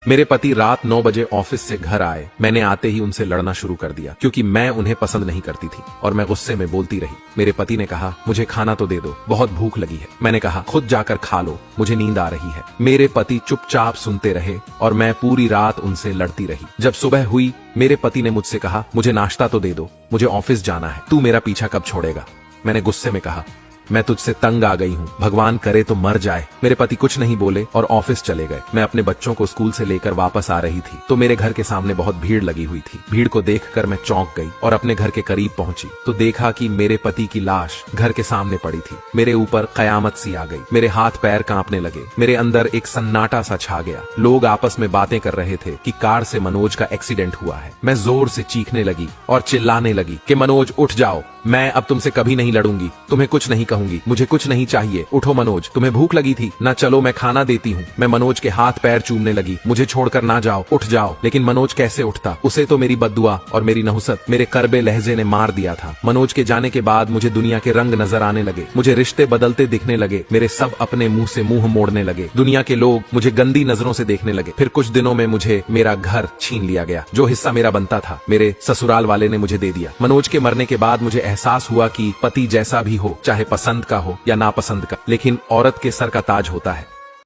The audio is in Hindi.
मेरे पति रात 9 बजे ऑफिस से घर आए। मैंने आते ही उनसे लड़ना शुरू कर दिया क्योंकि मैं उन्हें पसंद नहीं करती थी और मैं गुस्से में बोलती रही। मेरे पति ने कहा, मुझे खाना तो दे दो, बहुत भूख लगी है। मैंने कहा, खुद जाकर खा लो, मुझे नींद आ रही है। मेरे पति चुपचाप सुनते रहे और मैं पूरी रात उनसे लड़ती रही। जब सुबह हुई, मेरे पति ने मुझसे कहा, मुझे नाश्ता तो दे दो, मुझे ऑफिस जाना है, तू मेरा पीछा कब छोड़ेगा। मैंने गुस्से में कहा, मैं तुझसे तंग आ गई हूँ, भगवान करे तो मर जाए। मेरे पति कुछ नहीं बोले और ऑफिस चले गए। मैं अपने बच्चों को स्कूल से लेकर वापस आ रही थी तो मेरे घर के सामने बहुत भीड़ लगी हुई थी। भीड़ को देखकर मैं चौंक गई और अपने घर के करीब पहुंची तो देखा कि मेरे पति की लाश घर के सामने पड़ी थी। मेरे ऊपर कयामत सी आ गई। मेरे हाथ पैर कांपने लगे। मेरे अंदर एक सन्नाटा सा छा गया। लोग आपस में बातें कर रहे थे कि कार से मनोज का एक्सीडेंट हुआ है। मैं जोर से चीखने लगी और चिल्लाने लगी कि मनोज उठ जाओ, मैं अब तुमसे कभी नहीं लड़ूंगी, तुम्हें कुछ नहीं कहूंगी, मुझे कुछ नहीं चाहिए, उठो मनोज, तुम्हें भूख लगी थी ना, चलो मैं खाना देती हूँ। मैं मनोज के हाथ पैर चूमने लगी, मुझे छोड़कर ना जाओ, उठ जाओ। लेकिन मनोज कैसे उठता, उसे तो मेरी बद्दुआ और मेरी नहुसत, मेरे करबे लहजे ने मार दिया था। मनोज के जाने के बाद मुझे दुनिया के रंग नजर आने लगे, मुझे रिश्ते बदलते दिखने लगे, मेरे सब अपने मुंह से मुंह मोड़ने लगे, दुनिया के लोग मुझे गंदी नजरों से देखने लगे। फिर कुछ दिनों में मुझे मेरा घर छीन लिया गया, जो हिस्सा मेरा बनता था मेरे ससुराल वाले ने मुझे दे दिया। मनोज के मरने के बाद मुझे एहसास हुआ कि पति जैसा भी हो, चाहे पसंद का हो या नापसंद का, लेकिन औरत के सर का ताज होता है।